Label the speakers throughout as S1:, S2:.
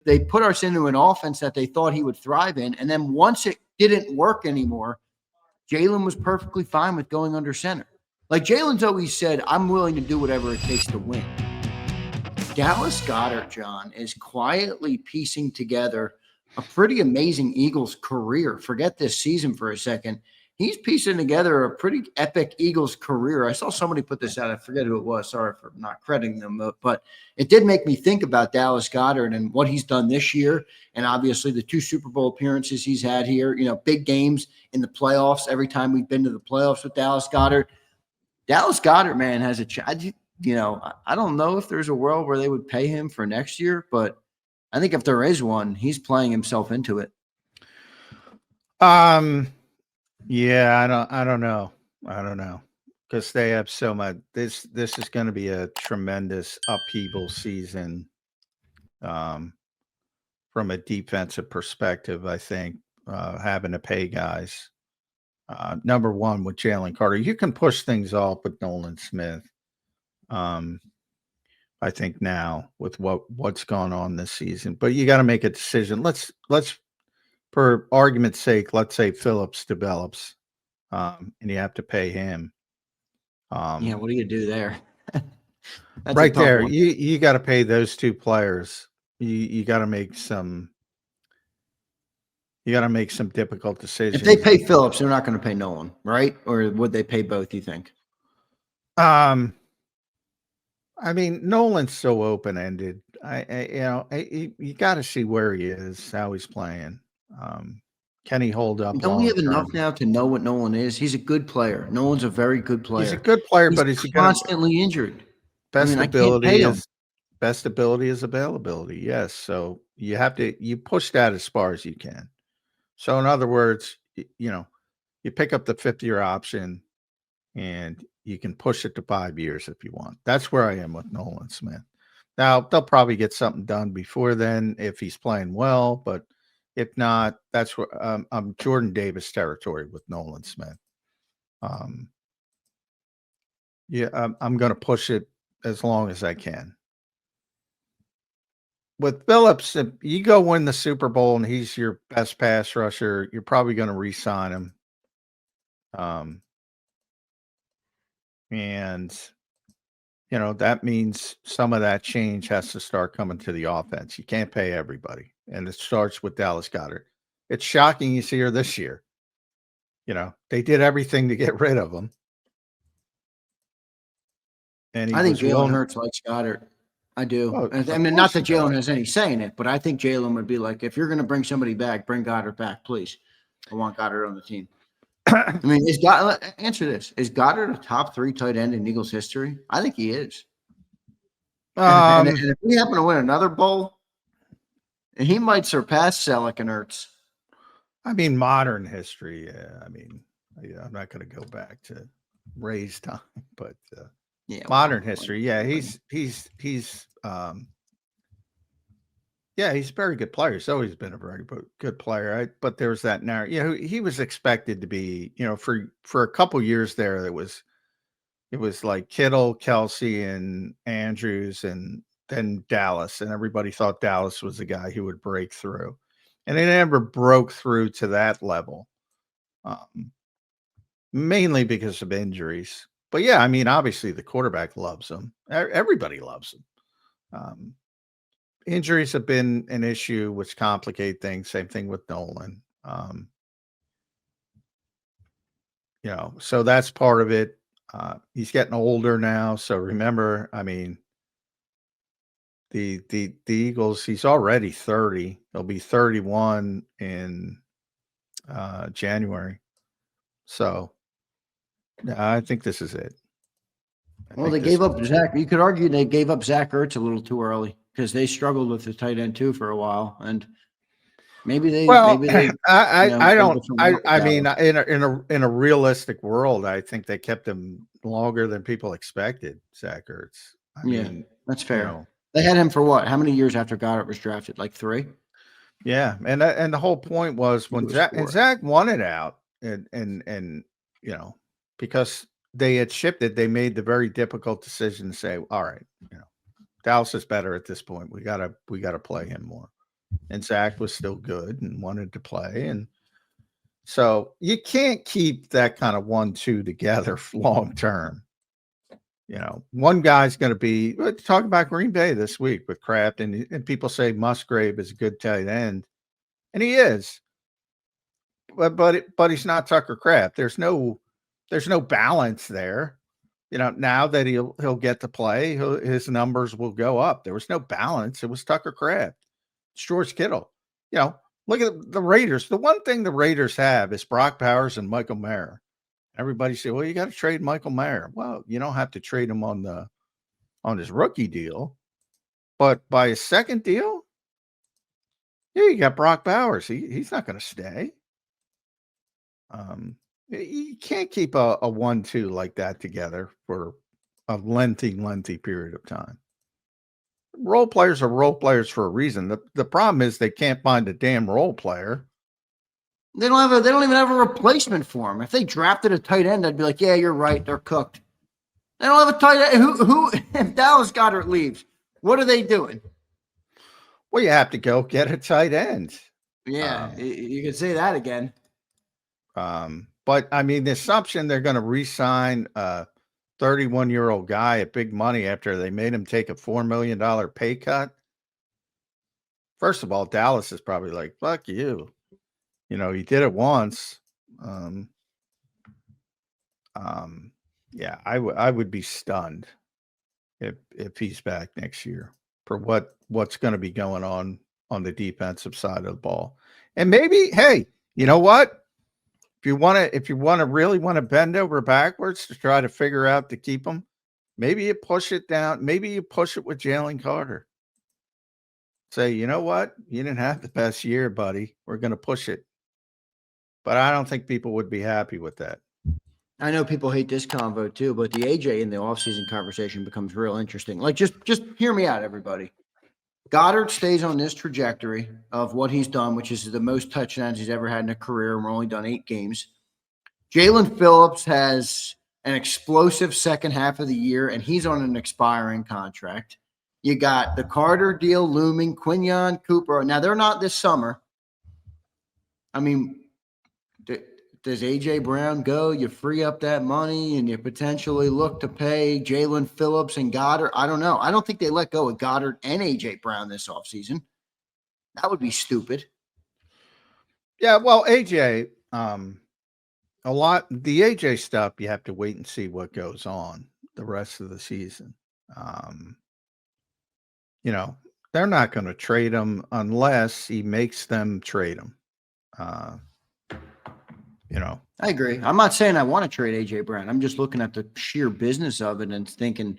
S1: they put us into an offense that they thought he would thrive in. And then once it didn't work anymore, Jalen was perfectly fine with going under center. Like Jalen's always said, I'm willing to do whatever it takes to win. Dallas Goedert, John, is quietly piecing together a pretty amazing Eagles career. Forget this season for a second. He's piecing together a pretty epic Eagles career. I saw somebody put this out. I forget who it was. Sorry for not crediting them, but it did make me think about Dallas Goedert and what he's done this year. And obviously the 2 Super Bowl appearances he's had here, big games in the playoffs. Every time we've been to the playoffs with Dallas Goedert, man, has a chance. I don't know if there's a world where they would pay him for next year, but I think if there is one, he's playing himself into it.
S2: Yeah, I don't know. Because they have so much. This is going to be a tremendous upheaval season from a defensive perspective, I think, having to pay guys. Number one, with Jalen Carter, you can push things off with Nolan Smith. I think now with what's gone on this season, but you got to make a decision. Let's for argument's sake, let's say Phillips develops, and you have to pay him.
S1: What do you do there?
S2: Right there, you got to pay those 2 players. You got to make some. You got to make some difficult decisions.
S1: If they pay Phillips, they're not going to pay Nolan, right? Or would they pay both? You think?
S2: I mean, Nolan's so open-ended. You got to see where he is, how he's playing. Can he hold up?
S1: Don't we have enough now to know what Nolan is? He's a good player. Nolan's a very good player.
S2: He's a good player, but he's
S1: constantly injured.
S2: Best ability is availability. Yes, so you push that as far as you can. So in other words, you pick up the 5th-year option, and you can push it to 5 years if you want. That's where I am with Nolan Smith. Now, they'll probably get something done before then if he's playing well, but if not, that's where I'm Jordan Davis territory with Nolan Smith. I'm going to push it as long as I can. With Phillips, if you go win the Super Bowl and he's your best pass rusher, you're probably going to re-sign him. And that means some of that change has to start coming to the offense. You can't pay everybody. And it starts with Dallas Goedert. It's shocking you see her this year. They did everything to get rid of him. And
S1: I think Jalen Hurts likes Goedert. I do. Well, I mean, not that Jalen has any say in it, but I think Jalen would be like, if you're going to bring somebody back, bring Goedert back, please. I want Goedert on the team. I mean, answer this. Is Goedert a top 3 tight end in Eagles history? I think he is. And if we happen to win another bowl, he might surpass Selleck and Hurts.
S2: I mean, modern history. Yeah. I mean, I'm not going to go back to Ray's time, but modern history. Yeah, he's a very good player. He's always been a very good player. But there's that narrative. He was expected to be. For a couple years there, it was like Kittle, Kelsey, and Andrews, and then Dallas, and everybody thought Dallas was the guy who would break through, and he never broke through to that level, mainly because of injuries. But yeah, I mean, obviously the quarterback loves him. Everybody loves him. Injuries have been an issue, which complicate things. Same thing with Nolan. So that's part of it. He's getting older now. So remember, I mean, the Eagles, he's already 30. He'll be 31 in January. So I think this is it.
S1: Well, they gave up Zach. You could argue they gave up Zach Ertz a little too early because they struggled with the tight end too for a while, and maybe they.
S2: Well, I mean, in a realistic world, I think they kept him longer than people expected. Zach Ertz. I mean,
S1: that's fair. They had him for what? How many years after Goedert was drafted? Like 3.
S2: Yeah, and the whole point was when Zach wanted out, and because they had shipped it, they made the very difficult decision to say, all right, Dallas is better at this point. We gotta play him more. and Zach was still good and wanted to play. And so you can't keep that kind of 1-2 together long term. One guy's going to be talking about Green Bay this week with Kraft, and people say Musgrave is a good tight end, and he is, but he's not Tucker Kraft. There's no balance there. Now that he'll get to play, his numbers will go up. There was no balance. It was Tucker Kraft. It's George Kittle. Look at the Raiders. The one thing the Raiders have is Brock Powers and Michael Mayer. Everybody say, well, you got to trade Michael Mayer. Well, you don't have to trade him on his rookie deal, but by his second deal, yeah, you got Brock Powers. He's not going to stay. You can't keep a 1-2 like that together for a lengthy period of time. Role players are role players for a reason. The problem is they can't find a damn role player.
S1: They don't even have a replacement for him. If they drafted a tight end, I'd be like, yeah, you're right. They're cooked. They don't have a tight end. Who if Dallas Goedert leaves, what are they doing?
S2: Well, you have to go get a tight end.
S1: Yeah, you could say that again.
S2: But I mean, the assumption they're going to re-sign a 31-year-old guy at big money after they made him take a $4 million pay cut. First of all, Dallas is probably like, fuck you. He did it once. Yeah, I would be stunned if he's back next year for what's going to be going on the defensive side of the ball. And maybe, hey, you know what? If you really want to bend over backwards to try to figure out to keep him, maybe you push it down. Maybe you push it with Jalen Carter. Say, you know what? You didn't have the best year, buddy. We're going to push it. But I don't think people would be happy with that.
S1: I know people hate this convo too, but the AJ in the offseason conversation becomes real interesting. Like, just hear me out, everybody. Goddard stays on this trajectory of what he's done, which is the most touchdowns he's ever had in a career, and we're only done 8 games. Jalen Phillips has an explosive second half of the year, and he's on an expiring contract. You got the Carter deal looming, Quinyon, Cooper. Now, they're not this summer. I mean, does A.J. Brown go? You free up that money and you potentially look to pay Jalen Phillips and Goddard. I don't know. I don't think they let go of Goddard and A.J. Brown this offseason. That would be stupid.
S2: Yeah, well, A.J., the A.J. stuff, you have to wait and see what goes on the rest of the season. They're not going to trade him unless he makes them trade him.
S1: I agree. I'm not saying I want to trade A.J. Brown. I'm just looking at the sheer business of it and thinking,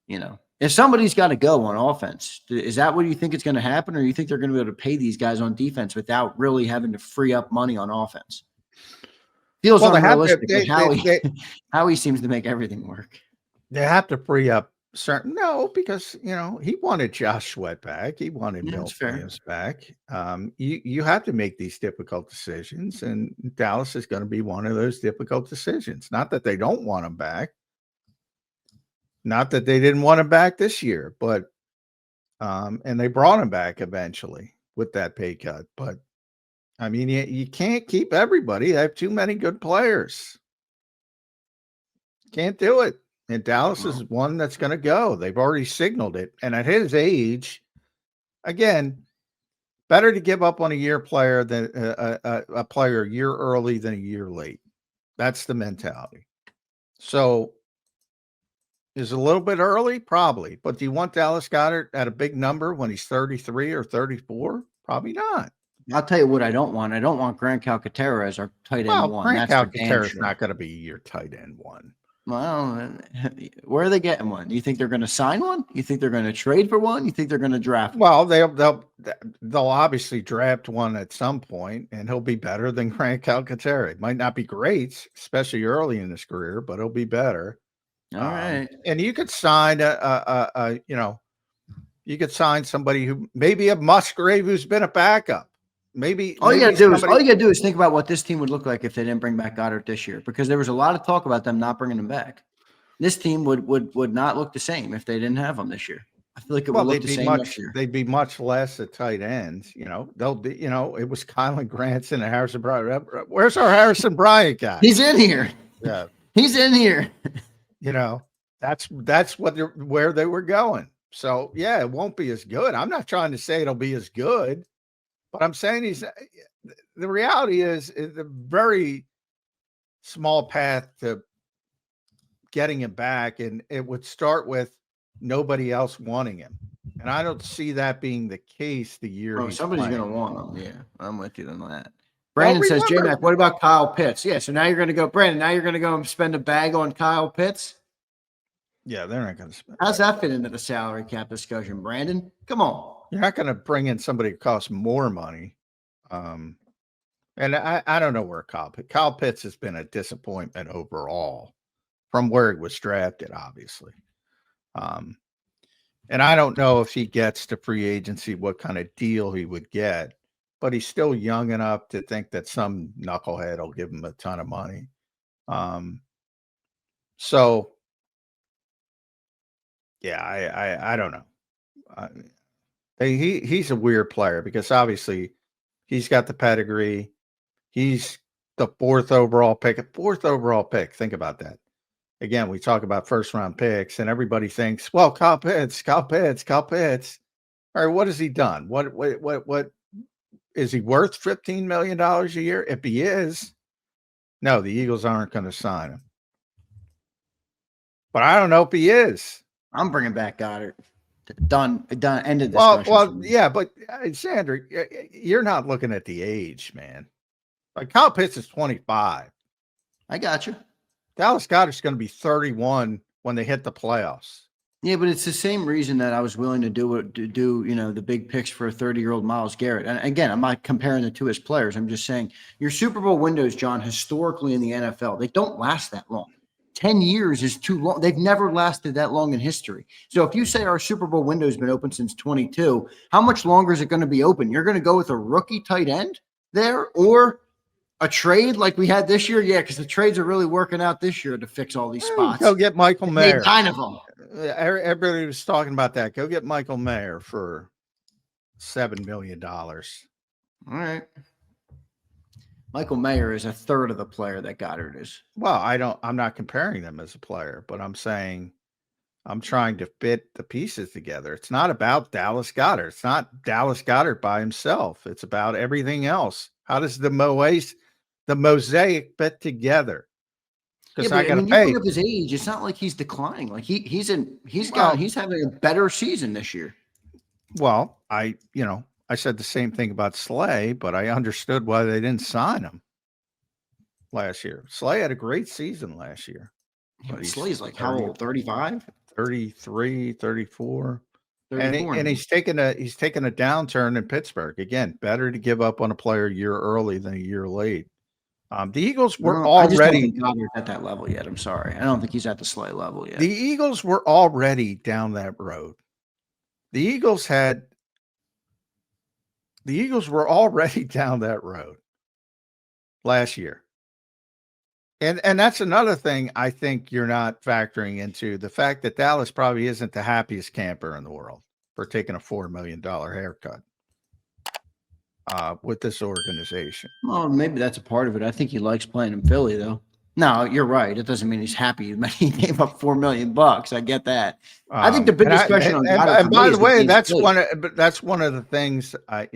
S1: if somebody's got to go on offense, is that what you think is going to happen? Or you think they're going to be able to pay these guys on defense without really having to free up money on offense? Feels unrealistic. Howie seems to make everything work.
S2: They have to free up because he wanted Josh Sweat back. He wanted Milt Williams back. You have to make these difficult decisions, and Dallas is going to be one of those difficult decisions. Not that they don't want him back, not that they didn't want him back this year, but and they brought him back eventually with that pay cut. But I mean, you can't keep everybody. They have too many good players. Can't do it. And Dallas is one that's going to go. They've already signaled it. And at his age, again, better to give up on a year player than a player a year early than a year late. That's the mentality. So is it a little bit early? Probably. But do you want Dallas Goedert at a big number when he's 33 or 34? Probably not.
S1: I'll tell you what I don't want. I don't want Grant Calcaterra as our tight end one.
S2: Grant Calcaterra is not going to be your tight end one.
S1: Well, where are they getting one? Do you think they're going to sign one? You think they're going to trade for one? You think they're going to draft one?
S2: Well, they'll obviously draft one at some point, and he'll be better than Grant Calcaterra. It might not be great, especially early in his career, but he'll be better.
S1: All right.
S2: And you could sign you could sign somebody who maybe a Musgrave who's been a backup. Maybe
S1: all you got to do is think about what this team would look like if they didn't bring back Goddard this year, because there was a lot of talk about them not bringing him back. This team would not look the same if they didn't have him this year. I feel like it will
S2: Well,
S1: look the same next year.
S2: they'd be much less at tight ends. They'll be, it was Kylan Granson and Harrison Bryant. Where's our Harrison Bryant guy?
S1: He's in here.
S2: Yeah.
S1: He's in here.
S2: That's where they were going. So yeah, it won't be as good. I'm not trying to say it'll be as good, but I'm saying the reality is a very small path to getting him back, and it would start with nobody else wanting him. And I don't see that being the case the year he's
S1: somebody's
S2: playing.
S1: going to want him. Yeah, I'm with you on that. Brandon says, J-Mac, what about Kyle Pitts? Yeah, so now you're going to go, Brandon, now you're going to go and spend a bag on Kyle Pitts?
S2: Yeah, they're not going to spend.
S1: How's that fit into the salary cap discussion, Brandon? Come on.
S2: You're not going to bring in somebody who costs more money. And I don't know where Kyle Pitts has been a disappointment overall from where he was drafted, obviously. And I don't know if he gets to free agency, what kind of deal he would get, but he's still young enough to think that some knucklehead will give him a ton of money. So yeah, I don't know. He's a weird player because obviously he's got the pedigree. He's the fourth overall pick. Think about that. Again, we talk about first round picks, and everybody thinks, well, Kyle Pitts. All right, what has he done? What is he worth $15 million a year? If he is, no, the Eagles aren't going to sign him. But I don't know if he is.
S1: I'm bringing back Goddard. Done. Ended discussion.
S2: Well, yeah, but Zander, you're not looking at the age, man. Like Kyle Pitts is 25.
S1: I got you.
S2: Dallas Goedert's going to be 31 when they hit the playoffs.
S1: Yeah, but it's the same reason that I was willing to do the big picks for a 30-year-old Myles Garrett. And again, I'm not comparing the two as players. I'm just saying your Super Bowl windows, John, historically in the NFL, they don't last that long. 10 years is too long. They've never lasted that long in history. So if you say our Super Bowl window has been open since 22, how much longer is it going to be open? You're going to go with a rookie tight end there or a trade like we had this year? Yeah, because the trades are really working out this year to fix all these spots.
S2: Go get Michael Mayer.
S1: 9 of them.
S2: Everybody was talking about that. Go get Michael Mayer for $7 million. All
S1: right. Michael Mayer is a third of the player that Goddard is.
S2: Well, I'm not comparing them as a player, but I'm saying I'm trying to fit the pieces together. It's not about Dallas Goedert. It's not Dallas Goedert by himself. It's about everything else. How does the mosaic fit together? Because I got to pay.
S1: You look at his age, it's not like he's declining. Like he's having a better season this year.
S2: Well, I said the same thing about Slay, but I understood why they didn't sign him last year. Slay had a great season last year.
S1: Yeah, Slay's like how old? 35?
S2: 33, 34.
S1: 34.
S2: And he's taken a downturn in Pittsburgh. Again, better to give up on a player a year early than a year late. The Eagles were already. I just don't think
S1: Goddard's at that level yet. I'm sorry. I don't think he's at the Slay level yet.
S2: The Eagles were already down that road. The Eagles were already down that road last year. And that's another thing I think you're not factoring into the fact that Dallas probably isn't the happiest camper in the world for taking a $4 million haircut with this organization.
S1: Well, maybe that's a part of it. I think he likes playing in Philly, though. No, you're right. It doesn't mean he's happy. He gave up $4 million. I get that. I think the biggest question on Goddard,
S2: and by the way, that's one of the things I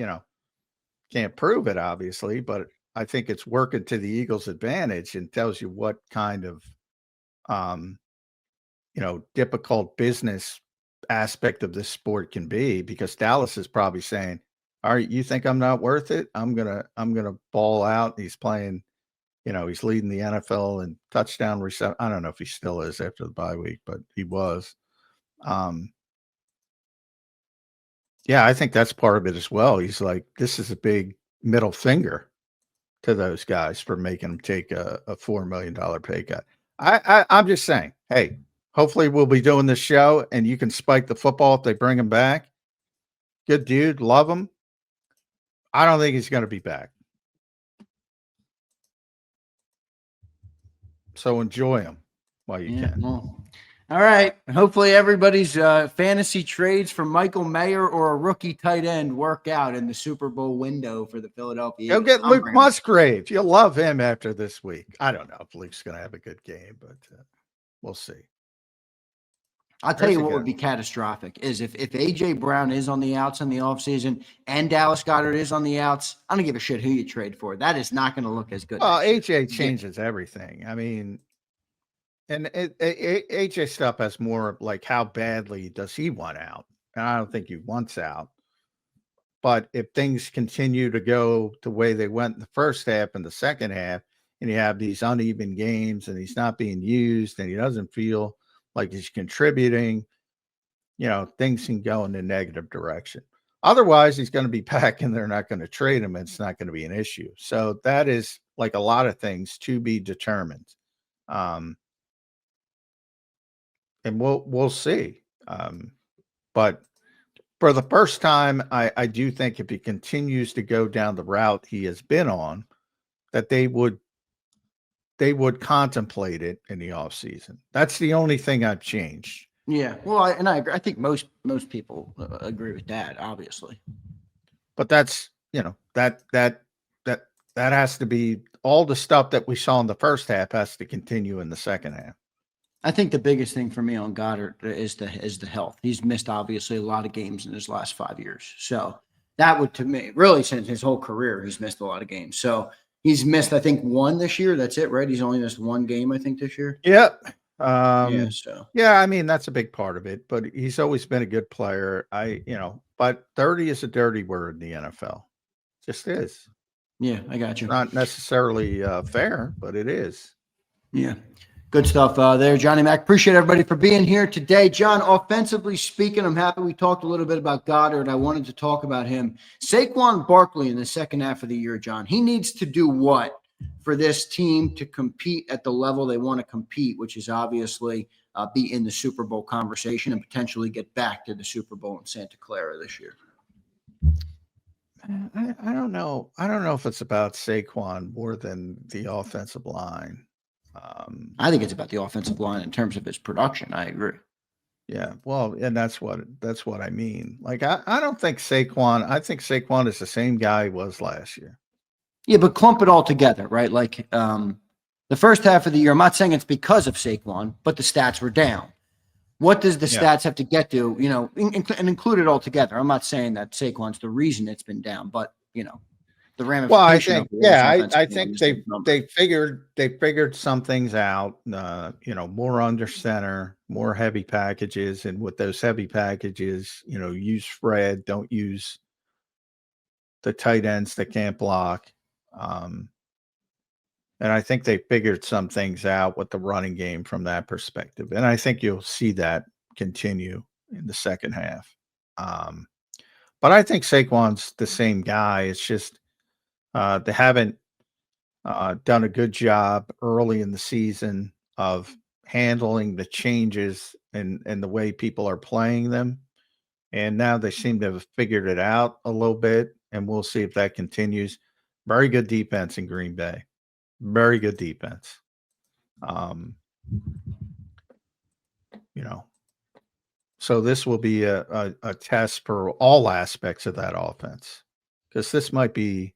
S2: can't prove it obviously, but I think it's working to the Eagles' advantage and tells you what kind of difficult business aspect of this sport can be, because Dallas is probably saying, all right, you think I'm not worth it? I'm gonna ball out. He's playing, he's leading the NFL in touchdown reception. I don't know if he still is after the bye week, but he was. Yeah, I think that's part of it as well. He's like, this is a big middle finger to those guys for making them take a $4 million pay cut. I'm just saying, hey, hopefully we'll be doing this show and you can spike the football if they bring him back. Good dude, love him. I don't think he's going to be back. So enjoy him while you can.
S1: Well, All right. Hopefully everybody's fantasy trades for Michael Mayer or a rookie tight end work out in the Super Bowl window for the Philadelphia
S2: Go
S1: Eagles.
S2: get Luke Musgrave. You'll love him after this week. I don't know if Luke's going to have a good game, but we'll see.
S1: I'll tell you what would be catastrophic is if A.J. Brown is on the outs in the offseason and Dallas Goedert is on the outs, I don't give a shit who you trade for. That is not going to look as good.
S2: Well, A.J. changes everything. I mean, and A.J. stuff has more like how badly does he want out? And I don't think he wants out. But if things continue to go the way they went in the first half and the second half, and you have these uneven games and he's not being used and he doesn't feel like he's contributing, things can go in a negative direction. Otherwise, he's going to be back and they're not going to trade him. And it's not going to be an issue. So that is like a lot of things to be determined. And we'll see. But for the first time, I do think if he continues to go down the route he has been on, that they would contemplate it in the offseason. That's the only thing I've changed.
S1: Yeah. Well, I agree. I think most people agree with that, obviously.
S2: But that's, that has to be all the stuff that we saw in the first half has to continue in the second half.
S1: I think the biggest thing for me on Goddard is the health. He's missed obviously a lot of games in his last 5 years. So that would, to me, really since his whole career, he's missed a lot of games. So he's missed, I think, one this year. That's it, right? He's only missed one game, I think, this year.
S2: Yep.
S1: Yeah.
S2: I mean, that's a big part of it, but he's always been a good player. But 30 is a dirty word in the NFL. Just is.
S1: Yeah, I got you.
S2: Not necessarily fair, but it is.
S1: Yeah. Good stuff there, Johnny Mac. Appreciate everybody for being here today. John, offensively speaking, I'm happy we talked a little bit about Goddard. I wanted to talk about him. Saquon Barkley in the second half of the year, John. He needs to do what for this team to compete at the level they want to compete, which is obviously be in the Super Bowl conversation and potentially get back to the Super Bowl in Santa Clara this year?
S2: I don't know. I don't know if it's about Saquon more than the offensive line.
S1: I think it's about the offensive line in terms of his production. I agree.
S2: Yeah, well, and that's what I mean. Like, I don't think Saquon. I think Saquon is the same guy he was last year.
S1: Yeah, but clump it all together, right? Like the first half of the year, I'm not saying it's because of Saquon, but the stats were down. What does the stats have to get to, and include it all together? I'm not saying that Saquon's the reason it's been down, but, the ramification.
S2: Well, I think they figured some things out, more under center, more heavy packages. And with those heavy packages, use spread, don't use the tight ends that can't block. And I think they figured some things out with the running game from that perspective. And I think you'll see that continue in the second half. But I think Saquon's the same guy. It's just they haven't done a good job early in the season of handling the changes and the way people are playing them. And now they seem to have figured it out a little bit. And we'll see if that continues. Very good defense in Green Bay. Very good defense. So this will be a test for all aspects of that offense, because this might be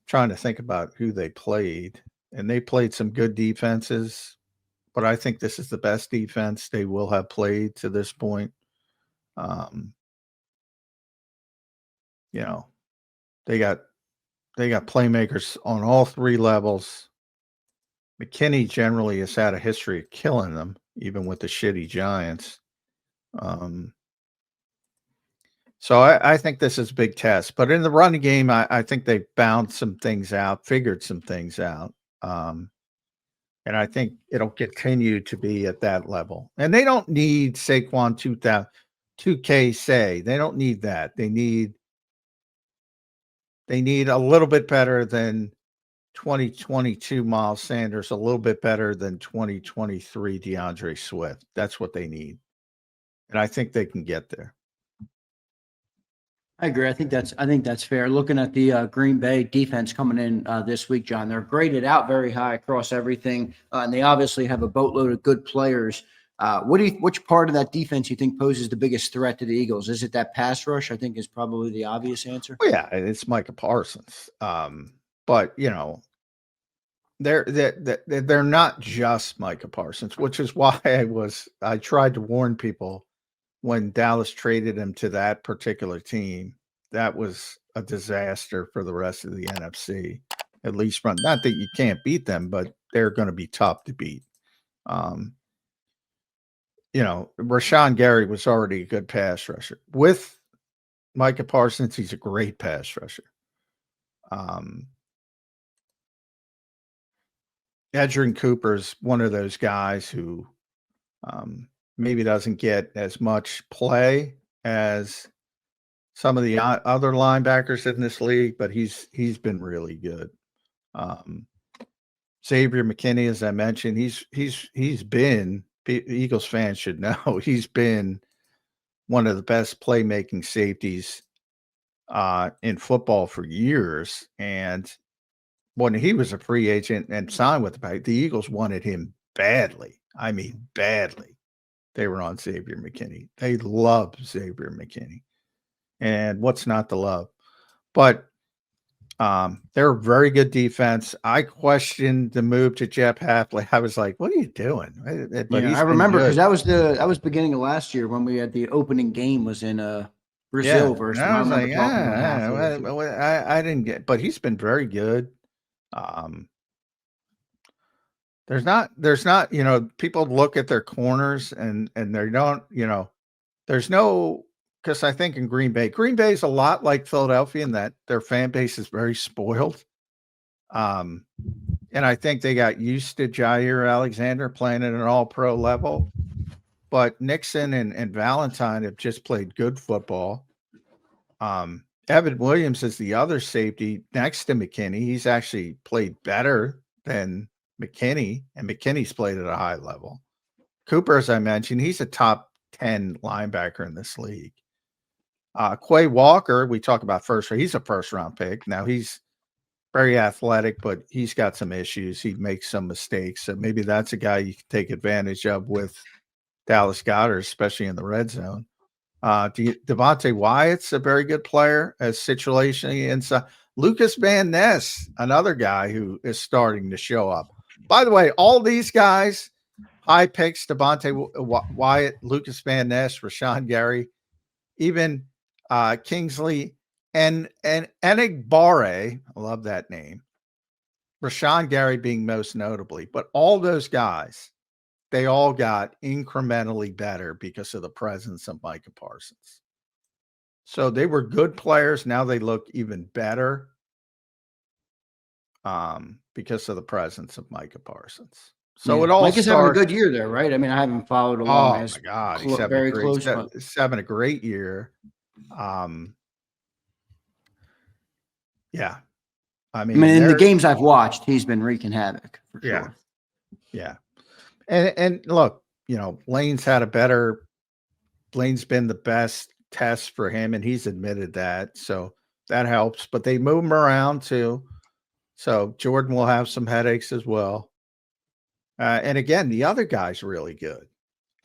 S2: trying to think about who they played, and they played some good defenses, but I think this is the best defense they will have played to this point. They got playmakers on all three levels. McKinney generally has had a history of killing them, even with the shitty Giants. So I think this is a big test. But in the running game, I think they found some things out, figured some things out. And I think it'll continue to be at that level. And they don't need Saquon 2K say. They don't need that. They need a little bit better than 2022 Miles Sanders, a little bit better than 2023 DeAndre Swift. That's what they need. And I think they can get there.
S1: I agree. I think that's fair. Looking at the Green Bay defense coming in this week, John, they're graded out very high across everything, and they obviously have a boatload of good players Which part of that defense you think poses the biggest threat to the Eagles? Is it that pass rush? I think is probably the obvious answer.
S2: Well, yeah, it's Micah Parsons. But they're not just Micah Parsons, which is why I tried to warn people when Dallas traded him to that particular team. That was a disaster for the rest of the NFC. At least not that you can't beat them, but they're going to be tough to beat. Rashawn Gary was already a good pass rusher. With Micah Parsons, he's a great pass rusher. Edgerrin Cooper's one of those guys who maybe doesn't get as much play as some of the other linebackers in this league, but he's been really good. Xavier McKinney, as I mentioned, he's been, Eagles fans should know, he's been one of the best playmaking safeties in football for years. And when he was a free agent and signed with the Eagles wanted him badly. I mean, badly. They were on Xavier McKinney. They love Xavier McKinney. And what's not to love? But they're a very good defense. I questioned the move to Jeff Hafley. I was like, "What are you doing?" But
S1: I remember because that was beginning of last year when we had the opening game was in Brazil versus.
S2: I was like, I didn't get, but he's been very good. There's not, people look at their corners and they don't, there's no. Because I think in Green Bay is a lot like Philadelphia in that their fan base is very spoiled. And I think they got used to Jair Alexander playing at an all-pro level. But Nixon and Valentine have just played good football. Evan Williams is the other safety next to McKinney. He's actually played better than McKinney, and McKinney's played at a high level. Cooper, as I mentioned, he's a top 10 linebacker in this league. Quay Walker, we talk about he's a first-round pick. Now, he's very athletic, but he's got some issues. He makes some mistakes. So maybe that's a guy you can take advantage of with Dallas Goedert, especially in the red zone. Devontae Wyatt's a very good player as situationally inside. Lucas Van Ness, another guy who is starting to show up. By the way, all these guys, high picks, Devontae Wyatt, Lucas Van Ness, Rashawn Gary, even Kingsley and Enigbare, I love that name. Rashawn Gary being most notably, but all those guys, they all got incrementally better because of the presence of Micah Parsons. So they were good players. Now they look even better because of the presence of Micah Parsons. So it all
S1: Mike is having a good year there, right? I mean, I haven't followed along.
S2: Oh my God, he's having a great year. Yeah. I mean,
S1: in the games I've watched, he's been wreaking havoc for sure.
S2: Yeah. And look, Lane's been the best test for him, and he's admitted that. So that helps. But they move him around too. So Jordan will have some headaches as well. And again, the other guy's really good.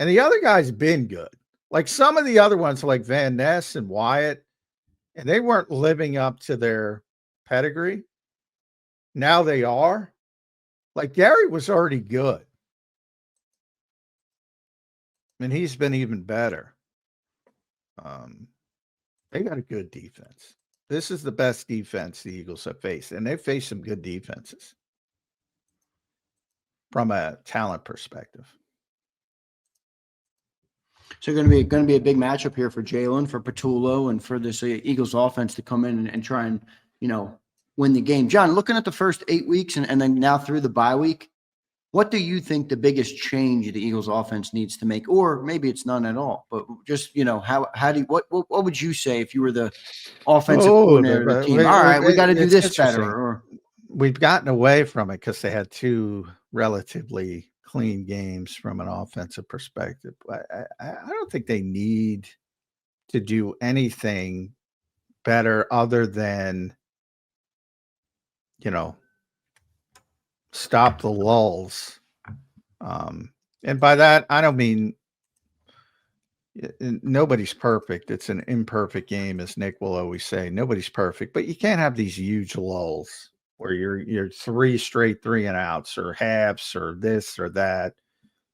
S2: And the other guy's been good. Like some of the other ones, like Van Ness and Wyatt, and they weren't living up to their pedigree. Now they are. Like Gary was already good. And he's been even better. They got a good defense. This is the best defense the Eagles have faced, and they've faced some good defenses from a talent perspective.
S1: So going to be a big matchup here for Jalen, for Patullo, and for this Eagles offense to come in and try and win the game. John, looking at the first 8 weeks and then now through the bye week, what do you think the biggest change the Eagles offense needs to make? Or maybe it's none at all, but just, what would you say if you were the offensive coordinator of the team? All right, we got to do this better. Or
S2: we've gotten away from it because they had two relatively clean games from an offensive perspective. I don't think they need to do anything better other than, stop the lulls. And by that, I don't mean nobody's perfect. It's an imperfect game, as Nick will always say. Nobody's perfect, but you can't have these huge lulls where you're 3 straight 3-and-outs or halves or this or that.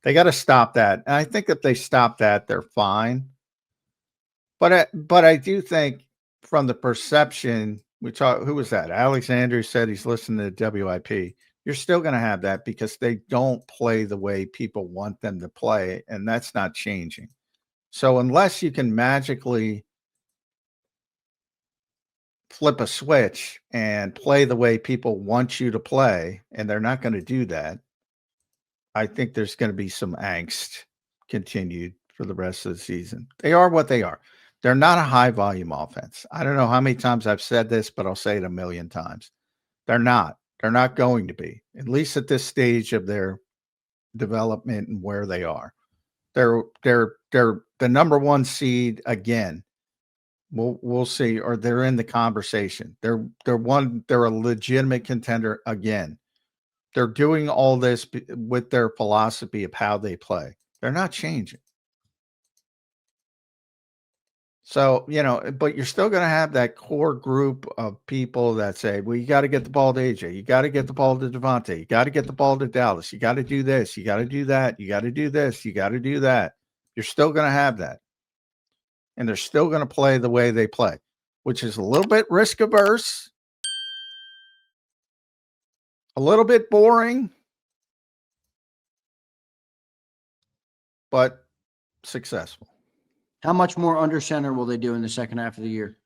S2: They got to stop that. And I think if they stop that, they're fine. But I do think from the perception, who was that? Alexander said he's listening to WIP. You're still going to have that because they don't play the way people want them to play, and that's not changing. So unless you can magically flip a switch and play the way people want you to play, and they're not going to do that, I think there's going to be some angst continued for the rest of the season. They are what they are. They're not a high volume offense. I don't know how many times I've said this, but I'll say it a million times. They're not. They're not going to be, at least at this stage of their development and where they are. They're the number 1 seed again. We'll see, or they're in the conversation. They're a legitimate contender again. They're doing all this with their philosophy of how they play. They're not changing. So, but you're still going to have that core group of people that say, well, you got to get the ball to AJ. You got to get the ball to Devontae. You got to get the ball to Dallas. You got to do this. You got to do that. You got to do this. You got to do that. You're still going to have that. And they're still going to play the way they play, which is a little bit risk averse, a little bit boring, but successful.
S1: How much more under center will they do in the second half of the year?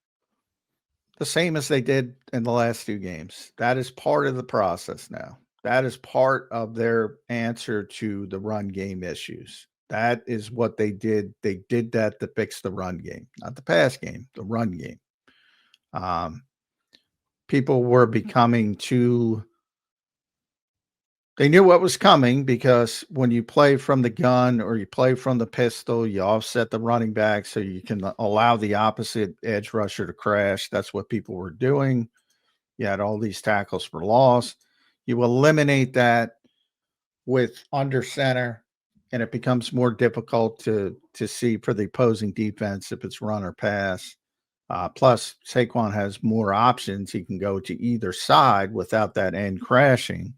S2: The same as they did in the last 2 games. That is part of the process now. That is part of their answer to the run game issues. That is what they did. They did that to fix the run game, not the pass game, the run game. People were becoming too. They knew what was coming because when you play from the gun or you play from the pistol, you offset the running back so you can allow the opposite edge rusher to crash. That's what people were doing. You had all these tackles for loss. You eliminate that with under center, and it becomes more difficult to see for the opposing defense if it's run or pass. Plus, Saquon has more options. He can go to either side without that end crashing.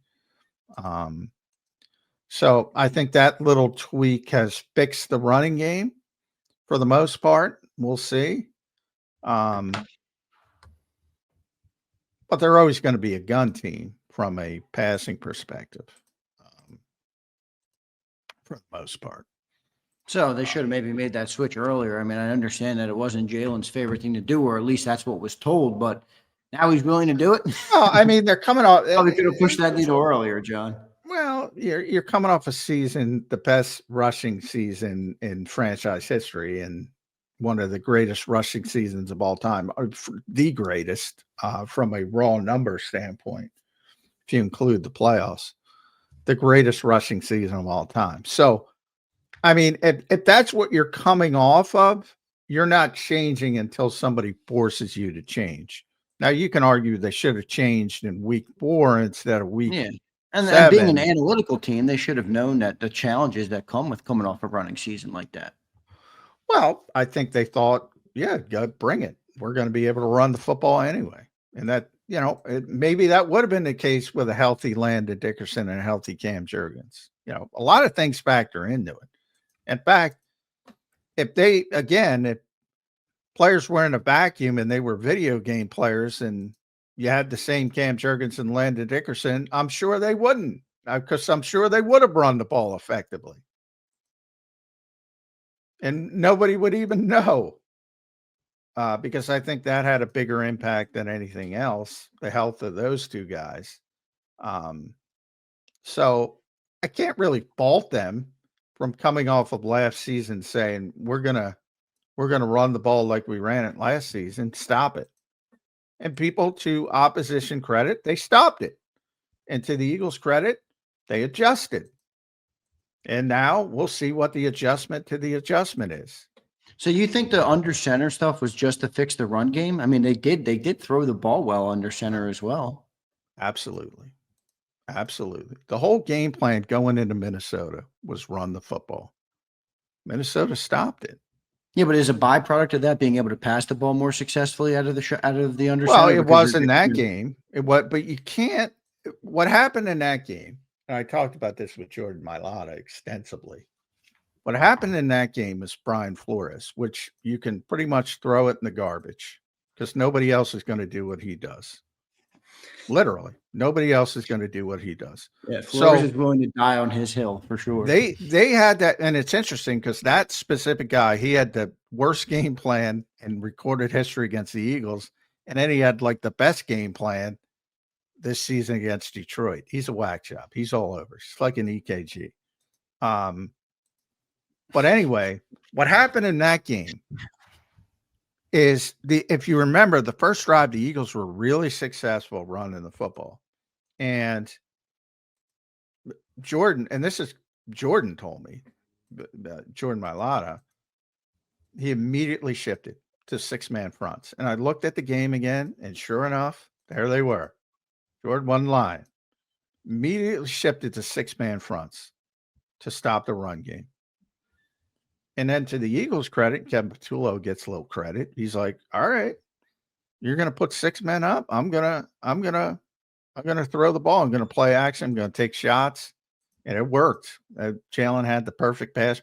S2: So I think that little tweak has fixed the running game for the most part. We'll see. But they're always going to be a gun team from a passing perspective, for the most part.
S1: So they should have maybe made that switch earlier. I mean, I understand that it wasn't Jalen's favorite thing to do, or at least that's what was told, but now he's willing to do it.
S2: Oh, I mean, they're coming off.
S1: Probably could have pushed that needle earlier, John.
S2: Well, you're coming off a season, the best rushing season in franchise history, and one of the greatest rushing seasons of all time, the greatest from a raw number standpoint, if you include the playoffs, the greatest rushing season of all time. So, I mean, if that's what you're coming off of, you're not changing until somebody forces you to change. Now, you can argue they should have changed in week 4 instead of week.
S1: Yeah. And being an analytical team, they should have known that the challenges that come with coming off a running season like that.
S2: Well, I think they thought, yeah, bring it. We're going to be able to run the football anyway. And that, maybe that would have been the case with a healthy Landon Dickerson and a healthy Cam Jurgens. A lot of things factor into it. In fact, if players were in a vacuum and they were video game players and you had the same Cam Jurgens and Landon Dickerson, I'm sure they wouldn't, because I'm sure they would have run the ball effectively. And nobody would even know, because I think that had a bigger impact than anything else, the health of those 2 guys. So I can't really fault them from coming off of last season saying, we're going to run the ball like we ran it last season, stop it. And people, to opposition credit, they stopped it. And to the Eagles' credit, they adjusted. And now we'll see what the adjustment to the adjustment is.
S1: So you think the under center stuff was just to fix the run game? I mean, they did throw the ball well under center as well.
S2: Absolutely. Absolutely. The whole game plan going into Minnesota was run the football. Minnesota stopped it.
S1: Yeah, but is a byproduct of that being able to pass the ball more successfully out of the under
S2: Well,
S1: center?
S2: it
S1: Because
S2: was in that game. But you can't. What happened in that game? And I talked about this with Jordan Mailata extensively. What happened in that game is Brian Flores, which you can pretty much throw it in the garbage because nobody else is going to do what he does. Literally, nobody else is going to do what he does.
S1: Yeah, Flores is willing to die on his hill for sure.
S2: They had that, and it's interesting because that specific guy, he had the worst game plan in recorded history against the Eagles, and then he had like the best game plan this season against Detroit. He's a whack job. He's all over. He's like an EKG. But anyway, what happened in that game is if you remember the first drive, the Eagles were really successful running the football. And Jordan, and this is Jordan told me, Jordan Mailata, he immediately shifted to 6-man fronts. And I looked at the game again, and sure enough, there they were. Jordan one line. Immediately shifted to 6-man fronts to stop the run game. And then to the Eagles' credit, Kevin Patullo gets a little credit. He's like, all right, you're going to put 6 men up. I'm going to throw the ball. I'm going to play action. I'm going to take shots. And it worked. Jalen had the perfect pass.